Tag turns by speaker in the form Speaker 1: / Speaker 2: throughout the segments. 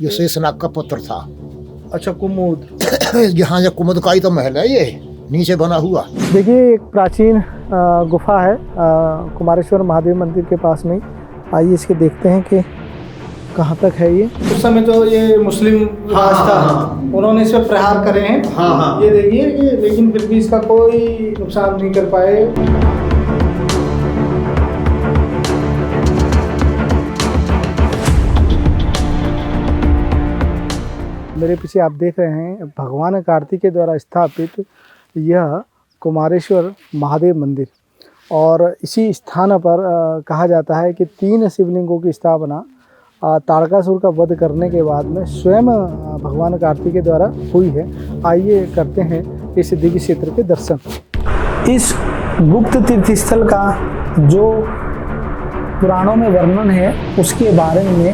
Speaker 1: ये शेषनाग का पुत्र था।
Speaker 2: अच्छा, कुमुद।
Speaker 1: यहाँ जो कुमुद का ही तो महल है, ये नीचे बना हुआ।
Speaker 2: देखिए, एक प्राचीन गुफा है कुमारेश्वर महादेव मंदिर के पास में। आइए इसके देखते हैं कि कहाँ तक है ये। उस समय तो ये मुस्लिम राज था, उन्होंने इस पर प्रहार करे हैं। ये देखिए ये, लेकिन फिर भी इसका कोई नुकसान नहीं कर पाए। मेरे पीछे आप देख रहे हैं भगवान कार्तिक के द्वारा स्थापित यह कुमारेश्वर महादेव मंदिर, और इसी स्थान पर कहा जाता है कि 3 शिवलिंगों की स्थापना तारकासुर का वध करने के बाद में स्वयं भगवान कार्तिक के द्वारा हुई है। आइए करते हैं इस दिव्य क्षेत्र के दर्शन। इस गुप्त तीर्थ स्थल का जो पुराणों में वर्णन है उसके बारे में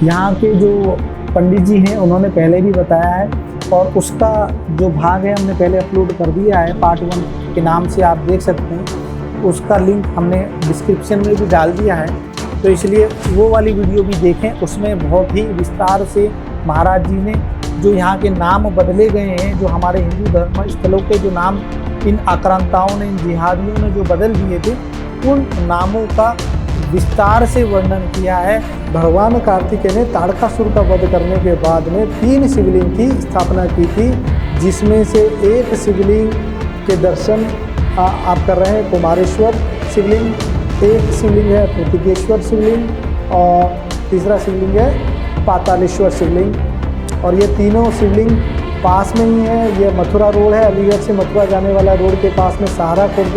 Speaker 2: यहाँ के जो पंडित जी हैं उन्होंने पहले भी बताया है, और उसका जो भाग है हमने पहले अपलोड कर दिया है, पार्ट 1 के नाम से आप देख सकते हैं। उसका लिंक हमने डिस्क्रिप्शन में भी डाल दिया है, तो इसलिए वो वाली वीडियो भी देखें। उसमें बहुत ही विस्तार से महाराज जी ने जो यहाँ के नाम बदले गए हैं, जो हमारे हिंदू धर्म स्थलों के जो नाम इन आक्रांताओं ने, इन जिहादियों ने जो बदल दिए थे, उन नामों का विस्तार से वर्णन किया है। भगवान कार्तिकेय ने तारकासुर का वध करने के बाद में 3 शिवलिंग की स्थापना की थी, जिसमें से एक शिवलिंग के दर्शन आप कर रहे हैं, कुमारेश्वर शिवलिंग। एक शिवलिंग है पृथ्वीकेश्वर शिवलिंग, और तीसरा शिवलिंग है पातालेश्वर शिवलिंग। और ये तीनों शिवलिंग पास में ही है। ये मथुरा रोड है, अलीगढ़ से मथुरा जाने वाला रोड के पास में सहारा खुर्द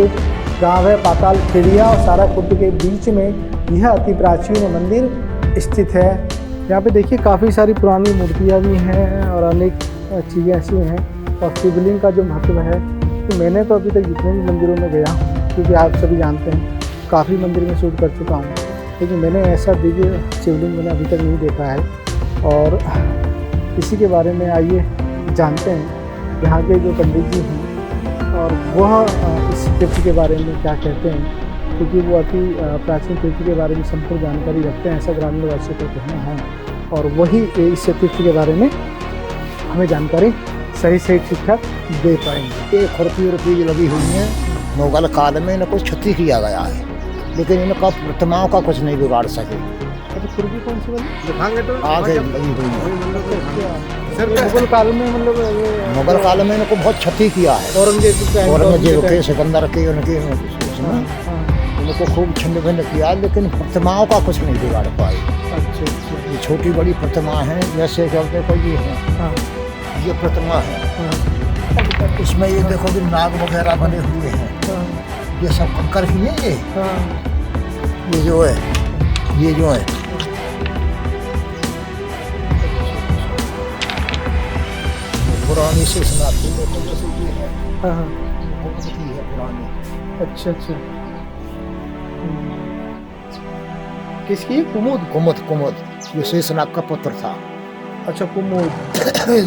Speaker 2: गांव है, पाताल खेड़िया और सहारा खुर्द के बीच में यह अति प्राचीन मंदिर स्थित है। यहाँ पे देखिए काफ़ी सारी पुरानी मूर्तियाँ भी हैं और अनेक चीज़ें ऐसी हैं। और शिवलिंग का जो महत्व है, तो मैंने तो अभी तक जितने भी मंदिरों में गया, क्योंकि आप सभी जानते हैं काफ़ी मंदिर में शूट कर चुका हूँ, लेकिन मैंने ऐसा दिव्य शिवलिंग मैंने अभी तक नहीं देखा है। और इसी के बारे में आइए जानते हैं यहाँ के जो पंडित जी हैं, और वह इस तीर्थ के बारे में क्या कहते हैं, क्योंकि वो अति प्राचीन तीर्थ के बारे में संपूर्ण जानकारी रखते हैं, ऐसा ग्रामीण वासियों का कहना है। और वही इस तीर्थ के बारे में हमें जानकारी सही ठीक ठाक दे पाएंगे।
Speaker 1: ये खुरपी उर्पी जो लगी हुई है, मुगल काल में इनको क्षति किया गया है, लेकिन इनका प्रतिमाओं का कुछ नहीं बिगाड़ सके।
Speaker 2: खुरपी कौन सी वाली दिखाएंगे तो
Speaker 1: आगे लगी हुई है।
Speaker 2: मुगल काल में, मतलब
Speaker 1: मुगल काल में इनको बहुत क्षति किया है। औरंगजेब के, सिकंदर के, उनके उनको खूब छिन्न भिन्न किया, लेकिन प्रतिमाओं का कुछ नहीं बिगाड़ पाए।
Speaker 2: अच्छा।
Speaker 1: ये छोटी बड़ी प्रतिमा है, जैसे जब देखो ये है, ये प्रतिमा है, इसमें ये देखो कि नाग वगैरह बने हुए हैं, ये सब कंकर ही है। ये जो है, ये जो है पुरानी शेषनाग की है, पुरानी।
Speaker 2: अच्छा। किसकी?
Speaker 1: कुमुद ये शेषनाग का पुत्र था।
Speaker 2: अच्छा, कुमुद।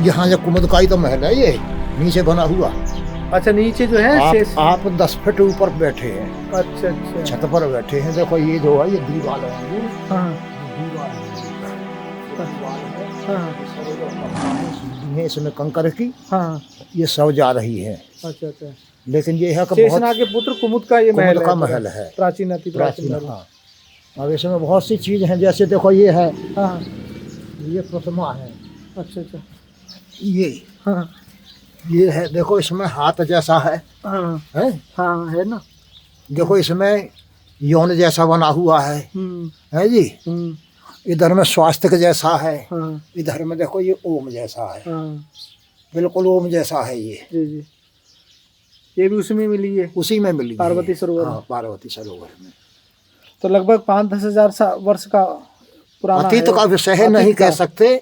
Speaker 1: यहाँ जो कुमुद का ही तो महल है, ये नीचे बना हुआ।
Speaker 2: अच्छा, नीचे जो है
Speaker 1: आप 10 फीट ऊपर बैठे हैं।
Speaker 2: अच्छा।
Speaker 1: छत पर बैठे हैं। देखो ये जो है, ये दीवार है। ये इसमें कंकर की ये सब जा रही है।
Speaker 2: अच्छा।
Speaker 1: लेकिन ये है कि
Speaker 2: शेषनाग के पुत्र कुमुद का ये
Speaker 1: महल है,
Speaker 2: प्राचीन अति प्राचीन।
Speaker 1: हाँ। अब इसमें बहुत सी चीज हैं, जैसे देखो ये है, ये प्रतिमा है।
Speaker 2: अच्छा।
Speaker 1: ये है, देखो इसमें हाथ जैसा है।
Speaker 2: है ना।
Speaker 1: देखो इसमें यौन जैसा बना हुआ है जी। इधर में स्वास्थ्य जैसा है। इधर में देखो ये ओम जैसा है। बिल्कुल ओम जैसा है ये।
Speaker 2: जी। ये भी उसी में मिली है? उसी में मिली, पार्वती सरोवर।
Speaker 1: हाँ, पार्वती सरोवर में।
Speaker 2: तो लगभग 5-10 हजार वर्ष का पुराना
Speaker 1: अतीत का विषय नहीं कह सकते,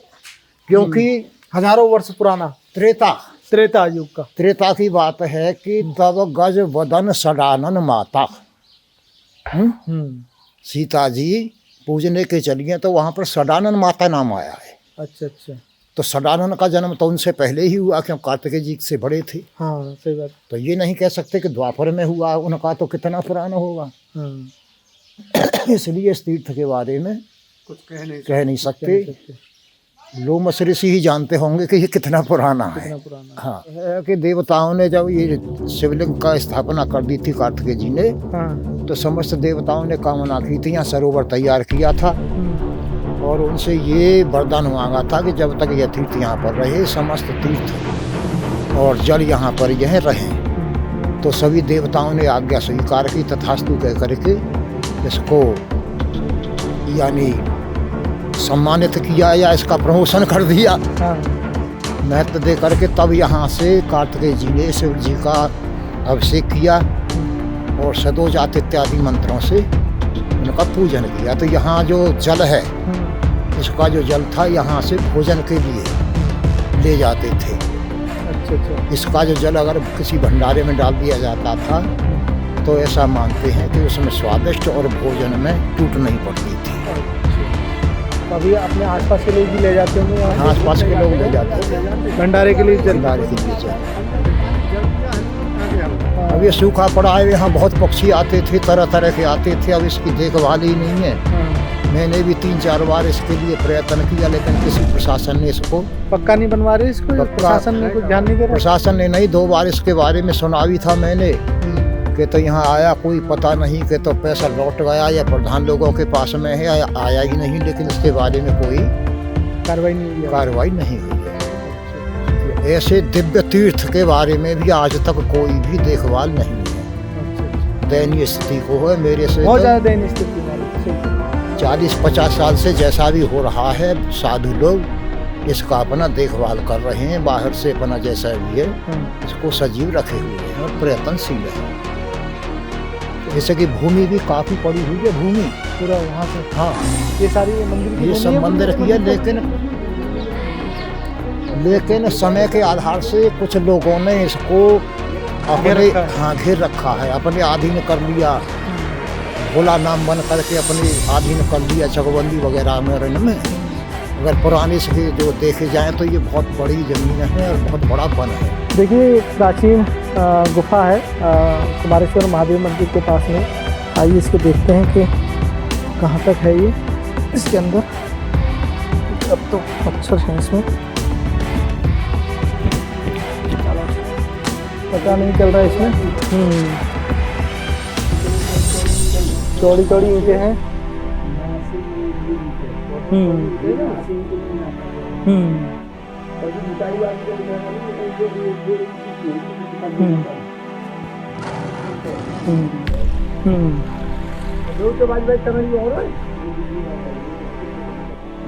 Speaker 1: क्योंकि
Speaker 2: हजारों वर्ष पुराना। त्रेता युग का।
Speaker 1: त्रेता की बात है कि तब गज वदन सडानन माता सीता जी पूजने के चलिए, तो वहाँ पर सडानन माता नाम आया है।
Speaker 2: अच्छा।
Speaker 1: तो सडानन का जन्म तो उनसे पहले ही हुआ, क्यों कार्तिकेय जी से बड़े थे।
Speaker 2: हाँ, सही बात।
Speaker 1: तो ये नहीं कह सकते कि द्वापर में हुआ, उनका तो कितना पुराना होगा। इसलिए इस तीर्थ के बारे में कुछ कह नहीं सकते। लोग मसरे से ही जानते होंगे कि ये कितना पुराना है।
Speaker 2: कितना पुराना।
Speaker 1: हाँ, है कि देवताओं ने जब ये शिवलिंग का स्थापना कर दी थी कार्तिकेय जी ने,
Speaker 2: हाँ।
Speaker 1: तो समस्त देवताओं ने कामना की थी, यहाँ सरोवर तैयार किया था और उनसे ये वरदान मांगा था कि जब तक यह तीर्थ यहाँ पर रहे, समस्त तीर्थ और जल यहाँ पर यह रहे। तो सभी देवताओं ने आज्ञा स्वीकार की, तथास्तु कह करके इसको यानी सम्मानित किया या इसका प्रमोशन कर दिया,
Speaker 2: हाँ।
Speaker 1: महत्व दे करके। तब यहाँ से कार्तिकेय जी ने शिव जी का अभिषेक किया और सदोजात इत्यादि मंत्रों से उनका पूजन किया। तो यहाँ जो जल है, इसका जो जल था यहाँ से भोजन के लिए ले जाते थे।
Speaker 2: अच्छा।
Speaker 1: इसका जो जल अगर किसी भंडारे में डाल दिया जाता था तो ऐसा मानते हैं कि उसमें स्वादिष्ट और भोजन में टूट नहीं पड़ती थी।
Speaker 2: तो अभी अपने आसपास के लोग भी ले जाते होंगे?
Speaker 1: हाँ, आसपास के लोग ले जाते थे
Speaker 2: भंडारे के लिए जल।
Speaker 1: भंडारे के लिए जल। अब ये सूखा पड़ा है, यहाँ बहुत पक्षी आते थे, तरह तरह के आते थे। अब इसकी देखभाल ही नहीं है। मैंने भी 3-4 बार इसके लिए प्रयत्न किया, लेकिन किसी प्रशासन ने इसको
Speaker 2: पक्का नहीं बनवा रहे इसको? प्रशासन ने कुछ ध्यान नहीं दे रहा?
Speaker 1: प्रशासन ने नहीं। 2 बार इसके बारे में सुना भी था मैंने कि तो यहाँ आया कोई पता नहीं, कि तो पैसा लौट गया या प्रधान लोगों के पास में है या आया ही नहीं, लेकिन इसके बारे में कोई
Speaker 2: कार्रवाई नहीं
Speaker 1: हुई है। ऐसे दिव्य तीर्थ के बारे में भी आज तक कोई भी देखभाल नहीं है। दयनीय स्थिति को है मेरे से।
Speaker 2: बहुत ज़्यादा दयनीय स्थिति
Speaker 1: 40-50 साल से जैसा भी हो रहा है, साधु लोग इसका अपना देखभाल कर रहे हैं। बाहर से अपना जैसा भी है इसको सजीव रखे हुए हैं और प्रयत्नशील है। जैसे कि भूमि भी काफ़ी पड़ी हुई है, भूमि
Speaker 2: पूरा वहाँ से।
Speaker 1: हाँ,
Speaker 2: ये सारी मंदिर की
Speaker 1: ये सब मंदिर की है, लेकिन समय के आधार से कुछ लोगों ने इसको अपने घेर रखा है, अपने अधीन कर लिया। भोला नाम बन करके अपने अधीन कर लिया, चकबंदी वगैरह में। अगर पुराने से जो देखे जाएं तो ये बहुत बड़ी ज़मीन है और बहुत बड़ा वन है।
Speaker 2: देखिए, प्राचीन गुफा है कुमारेश्वर महादेव मंदिर के पास में। आइए इसको देखते हैं कि कहाँ तक है ये इसके अंदर। अब तो मच्छर है इसमें, पता नहीं चल रहा है इसमें। चौड़ी चौड़ी ईंटें हैं।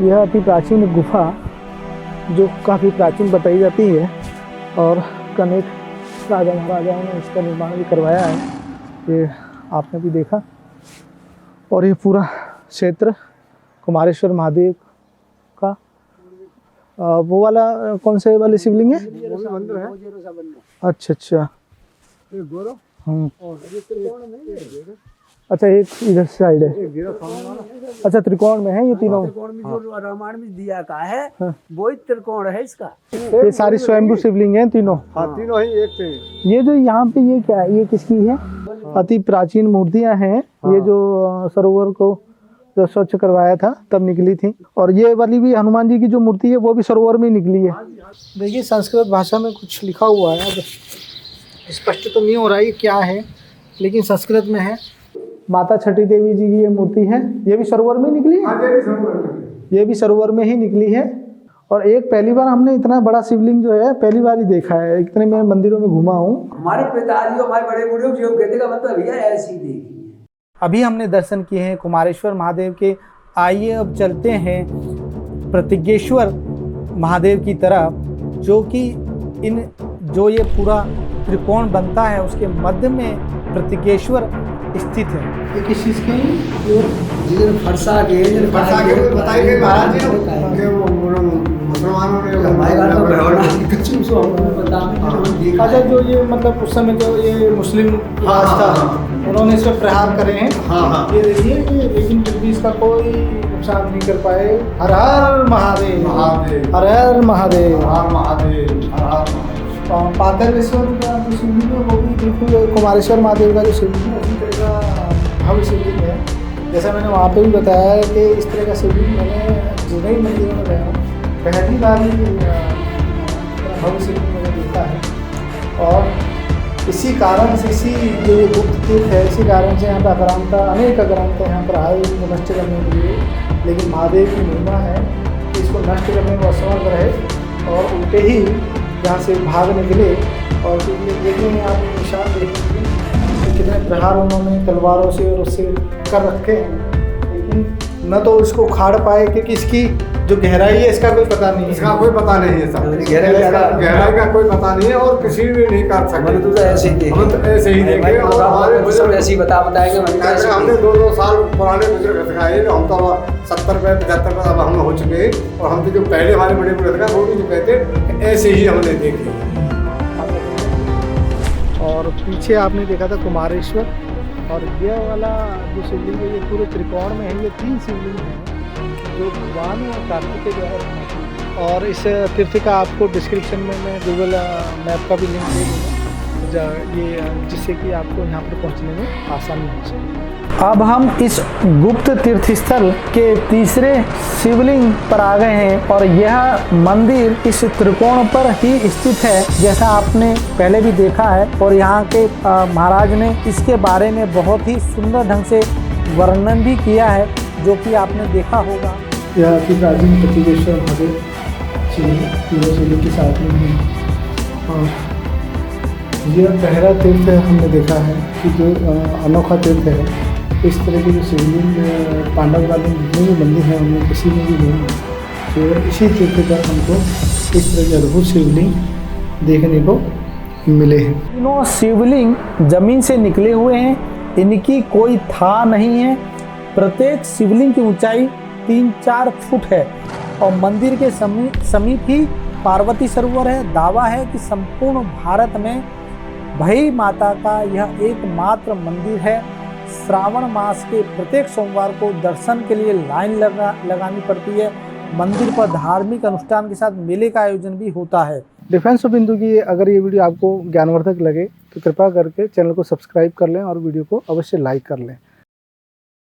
Speaker 2: यह अति प्राचीन गुफा जो काफ़ी प्राचीन बताई जाती है और अनेक राजा महाराजाओं ने इसका निर्माण भी करवाया है, ये आपने भी देखा। और ये पूरा क्षेत्र कुमारेश्वर महादेव का वो वाला कौन से वाले शिवलिंग है? अच्छा। अच्छा, एक इधर साइड है। अच्छा, त्रिकोण में है ये तीनों।
Speaker 3: त्रिकोण में जो रामायण में दिया का है वो ही त्रिकोण है इसका।
Speaker 2: ये सारी स्वयंभू शिवलिंग हैं तीनों।
Speaker 4: हाँ, तीनों ही एक थे।
Speaker 2: ये जो यहाँ पे ये क्या है, ये किसकी है? अति प्राचीन मूर्तियां हैं। ये जो सरोवर को जो स्वच्छ करवाया था तब निकली थी। और ये वाली भी हनुमान जी की जो मूर्ति है वो भी सरोवर में निकली है। देखिए, संस्कृत भाषा में कुछ लिखा हुआ है, अब स्पष्ट तो नहीं हो रहा है क्या है, लेकिन संस्कृत में है। माता छठी देवी जी की ये मूर्ति है, ये भी सरोवर में निकली है। ये भी सरोवर में ही निकली है। और एक पहली बार हमने इतना बड़ा शिवलिंग जो है पहली बार ही देखा है। इतने मैं मंदिरों में घूमा हूँ।
Speaker 3: हमारे पिताजी हमारे बड़े बूढ़े जो कहते का मतलब भैया ऐसी देखी।
Speaker 2: अभी हमने दर्शन किए हैं कुमारेश्वर महादेव के। आइए अब चलते हैं प्रतिज्ञेश्वर महादेव की तरफ, जो कि जो ये पूरा त्रिकोण बनता है उसके मध्य में प्रतिज्ञेश्वर स्थित है। ये किस चीज़ के?
Speaker 3: फरसा के
Speaker 4: बताई गई महाराज जी के वो मुसलमानों ने।
Speaker 2: अच्छा, जो ये मतलब उस समय जो ये मुस्लिम राज था, उन्होंने इस पर प्रहार करे हैं। ये देखिए, लेकिन फिर भी इसका कोई नुकसान नहीं कर पाए। हर हर महादेव, हर हर महादेव, हर महादेव। पातालेश्वर का जो शिवलिंग है वो भी बिल्कुल कुमारेश्वर महादेव का जो शिवलिंग है उसी तरह का भव्य शिवलिंग है। जैसा मैंने वहाँ पे भी बताया है कि इस तरह का शिवलिंग मैंने जितने ही मंदिरों में गया हूँ पहली बार ही भव्य शिवलिंग मैंने देखा है। और इसी कारण से, इसी जो ये गुप्त तीर्थ है, इसी कारण से यहाँ पर अक्रांता, अनेक अक्रांता यहाँ पर आए इसको नष्ट करने के लिए। लेकिन महादेव की महिमा है कि इसको नष्ट करने में असमर्थ रहे और उल्टे ही यहाँ से भाग निकले। और देखेंगे आप निशान देखेंगे कि कितने प्रहार उन्होंने तलवारों से और उससे कर रखे हैं, लेकिन न तो इसको उखाड़ पाए क्योंकि इसकी जो गहराई है इसका कोई पता नहीं है।
Speaker 4: इसका कोई पता नहीं है सर, गहराई का कोई पता नहीं है और किसी भी नहीं कर सकते।
Speaker 3: हमने तो ऐसे ही देखे,
Speaker 4: हम तो ऐसे ही देखे और हमारे
Speaker 3: सब ऐसे ही बताएंगे।
Speaker 4: हमने 2-2 साल पुराने बुजुर्ग सिखाए, हम तो 70 पे 75 पे अब हम हो चुके हैं। और हम तो जो पहले हमारे बड़े बुजुर्ग थे वो भी जो कहते ऐसे ही हमने देखे।
Speaker 2: और पीछे आपने देखा था कुमारेश्वर, और ये वाला जो शिवलिंग है ये पूरे त्रिकोण में है। ये 3 शिवलिंग हैं जो भगवान कार्तिक के द्वारा बनाए हैं। और इस तीर्थ का आपको डिस्क्रिप्शन में मैं गूगल मैप का भी लिंक दे दूँगा, ये जिससे कि आपको यहाँ पर पहुँचने में आसानी हो सके। अब हम इस गुप्त तीर्थ स्थल के तीसरे शिवलिंग पर आ गए हैं और यह मंदिर इस त्रिकोण पर ही स्थित है, जैसा आपने पहले भी देखा है। और यहाँ के महाराज ने इसके बारे में बहुत ही सुंदर ढंग से वर्णन भी किया है, जो कि आपने देखा होगा। यह अति प्राचीन प्रतिकेश्वर महादेव शिवलिंग के साथ में है। और यह पहला तीर्थ हमने देखा है कि जो अनोखा तीर्थ है। इस तरह के जो शिवलिंग पांडव कालीन जितने भी मंदिर हैं उनमें किसी में भी नहीं है। केवल इसी तीर्थ पर हमको इस तरह के अद्भुत शिवलिंग देखने को मिले हैं। तीनों शिवलिंग जमीन से निकले हुए हैं, इनकी कोई था नहीं है। प्रत्येक शिवलिंग की ऊंचाई 3-4 फुट है और मंदिर के समीप ही पार्वती सरोवर है। दावा है कि संपूर्ण भारत में भई माता का यह एकमात्र मंदिर है। श्रावण मास के प्रत्येक सोमवार को दर्शन के लिए लाइन लगानी पड़ती है। मंदिर पर धार्मिक अनुष्ठान के साथ मेले का आयोजन भी होता है। डिफेंस ऑफ हिंदू की अगर ये वीडियो आपको ज्ञानवर्धक लगे तो कृपया करके चैनल को सब्सक्राइब कर लें और वीडियो को अवश्य लाइक कर लें।